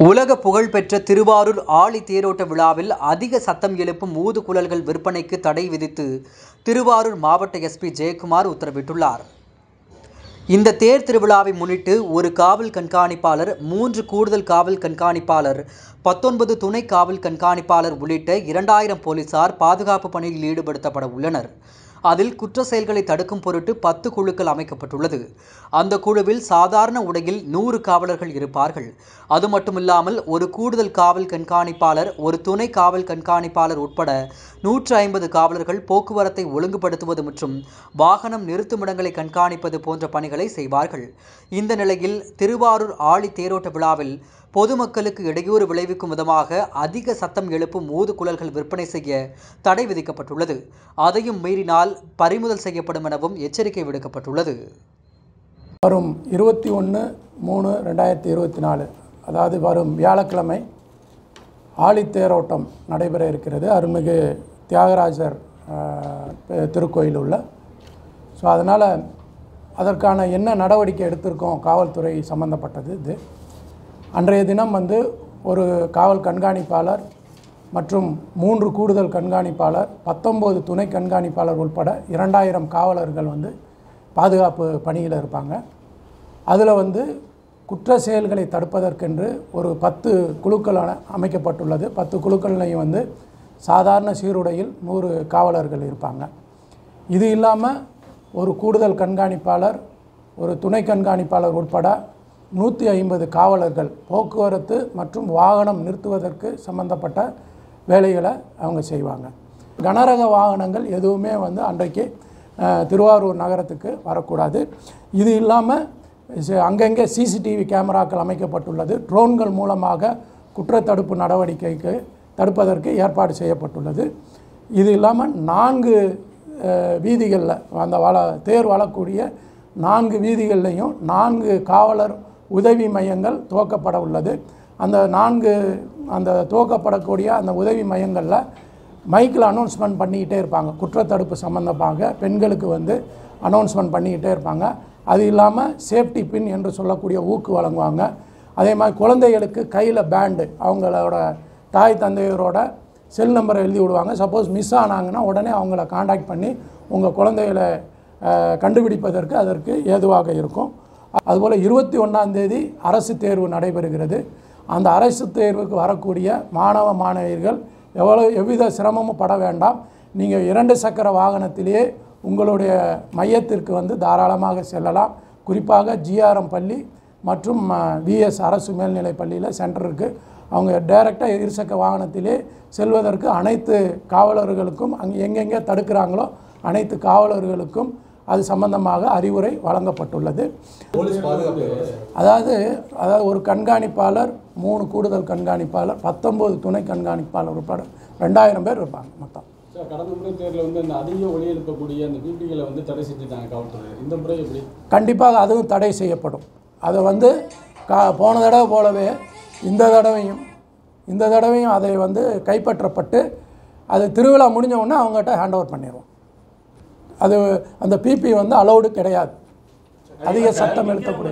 உலக புகழ்பெற்ற திருவாரூர் ஆழி தேரோட்ட விழாவில் அதிக சத்தம் எழுப்பும் ஊதுகுழல்கள் விற்பனைக்கு தடை விதித்து திருவாரூர் மாவட்ட எஸ்பி ஜெயக்குமார் உத்தரவிட்டுள்ளார். இந்த தேர் திருவிழாவை முன்னிட்டு ஒரு காவல் கண்காணிப்பாளர், 3 கூடுதல் காவல் கண்காணிப்பாளர், 19 துணை காவல் கண்காணிப்பாளர் உள்ளிட்ட 2000 போலீசார் பாதுகாப்பு பணியில் ஈடுபடுத்தப்பட உள்ளனர். அதில் குற்ற செயல்களை தடுக்கும் பொருட்டு 10 குழுக்கள் அமைக்கப்பட்டுள்ளது. அந்த குழுவில் சாதாரண உடையில் 100 காவலர்கள் இருப்பார்கள். அது மட்டுமில்லாமல் ஒரு கூடுதல் காவல் கண்காணிப்பாளர், ஒரு துணை காவல் கண்காணிப்பாளர் உட்பட 150 காவலர்கள் போக்குவரத்தை ஒழுங்குபடுத்துவது மற்றும் வாகனம் நிறுத்துமிடங்களை கண்காணிப்பது போன்ற பணிகளை செய்வார்கள். இந்த நிலையில் திருவாரூர் ஆழி தேரோட்ட விழாவில் பொதுமக்களுக்கு இடையூறு விளைவிக்கும் விதமாக அதிக சத்தம் எழுப்பும் ஊதுகுழல்கள் விற்பனை செய்ய தடை விதிக்கப்பட்டுள்ளது. அதையும் மீறினால் பறிமுதல் செய்யப்படும் எனவும் எச்சரிக்கை விடுக்கப்பட்டுள்ளது. வரும் 21/3/2024 அதாவது வரும் வியாழக்கிழமை ஆழித்தேரோட்டம் நடைபெற இருக்கிறது. அருள்மிகு தியாகராஜர் திருக்கோயில் உள்ள. ஸோ அதனால் அதற்கான என்ன நடவடிக்கை எடுத்திருக்கோம் காவல்துறை சம்பந்தப்பட்டது இது. அன்றைய தினம் ஒரு காவல் கண்காணிப்பாளர் மற்றும் 3 கூடுதல் கண்காணிப்பாளர், 19 துணை கண்காணிப்பாளர் உட்பட 2000 காவலர்கள் பாதுகாப்பு பணியில் இருப்பாங்க. அதில் குற்ற செயல்களை தடுப்பதற்கென்று ஒரு 10 குழுக்கள் அமைக்கப்பட்டுள்ளது. 10 குழுக்கள்லையும் சாதாரண சீருடையில் 100 காவலர்கள் இருப்பாங்க. இது இல்லாமல் ஒரு கூடுதல் கண்காணிப்பாளர், ஒரு துணை கண்காணிப்பாளர் உட்பட 150 காவலர்கள் போக்குவரத்து மற்றும் வாகனம் நிறுத்துவதற்கு சம்பந்தப்பட்ட வேலைகளை அவங்க செய்வாங்க. கனரக வாகனங்கள் எதுவுமே அன்றைக்கு திருவாரூர் நகரத்துக்கு வரக்கூடாது. இது இல்லாமல் அங்கங்கே சிசிடிவி கேமராக்கள் அமைக்கப்பட்டுள்ளது. ட்ரோன்கள் மூலமாக குற்றத்தடுப்பு நடவடிக்கைக்கு தடுப்பதற்கு ஏற்பாடு செய்யப்பட்டுள்ளது. இது இல்லாமல் 4 வீதிகளில் தேர் வளக்கூடிய 4 வீதிகள்லையும் 4 காவலர் உதவி மையங்கள் துவக்கப்பட உள்ளது. அந்த துவக்கப்படக்கூடிய அந்த உதவி மையங்களில் மைக்கில் அனௌன்ஸ்மெண்ட் பண்ணிக்கிட்டே இருப்பாங்க. குற்றத்தடுப்பு சம்பந்தமாக பெண்களுக்கு அனௌன்ஸ்மெண்ட் பண்ணிக்கிட்டே இருப்பாங்க. அது இல்லாமல் சேஃப்டி பின் என்று சொல்லக்கூடிய ஊக்கு வழங்குவாங்க. அதே மாதிரி குழந்தைகளுக்கு கையில் பேண்டு, அவங்களோட தாய் தந்தையரோட செல் நம்பரை எழுதி விடுவாங்க. சப்போஸ் மிஸ் ஆனாங்கன்னா உடனே அவங்கள காண்டாக்ட் பண்ணி உங்கள் குழந்தைகளை கண்டுபிடிப்பதற்கு அதற்கு ஏதுவாக இருக்கும். அதுபோல் 21ஆம் தேதி அரசு தேர்வு நடைபெறுகிறது. அந்த அரசு தேர்வுக்கு வரக்கூடிய மாணவ மாணவியர்கள் எவ்வித சிரமமும் பட வேண்டாம். நீங்கள் 2 சக்கர வாகனத்திலேயே உங்களுடைய மையத்திற்கு தாராளமாக செல்லலாம். குறிப்பாக ஜிஆர்எம் பள்ளி மற்றும் விஎஸ் அரசு மேல்நிலைப் பள்ளியில் சென்டருக்கு அவங்க டைரெக்டாக இருசக்கர வாகனத்திலே செல்வதற்கு அனைத்து காவலர்களுக்கும் அங்கே எங்கெங்கே தடுக்கிறாங்களோ அனைத்து காவலர்களுக்கும் அது சம்பந்தமாக அறிவுரை வழங்கப்பட்டுள்ளது. அதாவது ஒரு கண்காணிப்பாளர், 3 கூடுதல் கண்காணிப்பாளர், 19 துணை கண்காணிப்பாளர் உட்பட 2000 பேர் இருப்பாங்க மொத்தம். கடந்த முறை தேர்தலில் இந்த அதிக ஒளி எழுப்பக்கூடிய அந்த பிபிகளை தடை செஞ்சுட்டாங்க காவல்துறை. இந்த முறை எப்படி? கண்டிப்பாக அதுவும் தடை செய்யப்படும். அதை போன தடவை போலவே இந்த தடவையும் அதை கைப்பற்றப்பட்டு அது திருவிழா முடிஞ்ச உடனே அவங்ககிட்ட ஹேண்ட் ஓவர் பண்ணிடுவோம். அது அந்த பிபி அலௌடு கிடையாது. அதிக சத்தம் எழுத்தக்கூடிய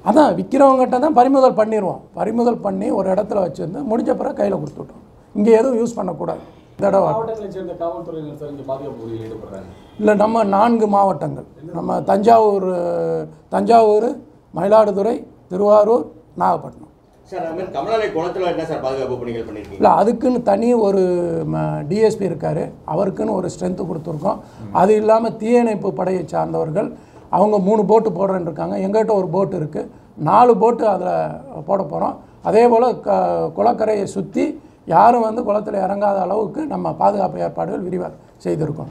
அதான் விற்கிறவங்ககிட்ட தான் பறிமுதல் பண்ணிடுவோம். பறிமுதல் பண்ணி ஒரு இடத்துல வச்சுருந்து முடிஞ்ச பிறகு கையில் கொடுத்துட்டோம். இங்கே எதுவும் யூஸ் பண்ணக்கூடாது. இல்லை, நம்ம 4 மாவட்டங்கள், நம்ம தஞ்சாவூர், மயிலாடுதுறை, திருவாரூர், நாகப்பட்டினம். இல்லை, அதுக்குன்னு தனி ஒரு டிஎஸ்பி இருக்கார். அவருக்குன்னு ஒரு ஸ்ட்ரென்த்து கொடுத்துருக்கோம். அது இல்லாமல் தீயணைப்பு படையை சார்ந்தவர்கள் அவங்க 3 போட்டு போடுறேன்னு இருக்காங்க. எங்கள்கிட்ட ஒரு போட்டு இருக்குது. 4 போட்டு அதில் போட போகிறோம். அதே போல் குளக்கரையை சுற்றி யாரும் குளத்தில் இறங்காத அளவுக்கு நம்ம பாதுகாப்பு ஏற்பாடுகள் விரிவாக செய்திருக்கோம்.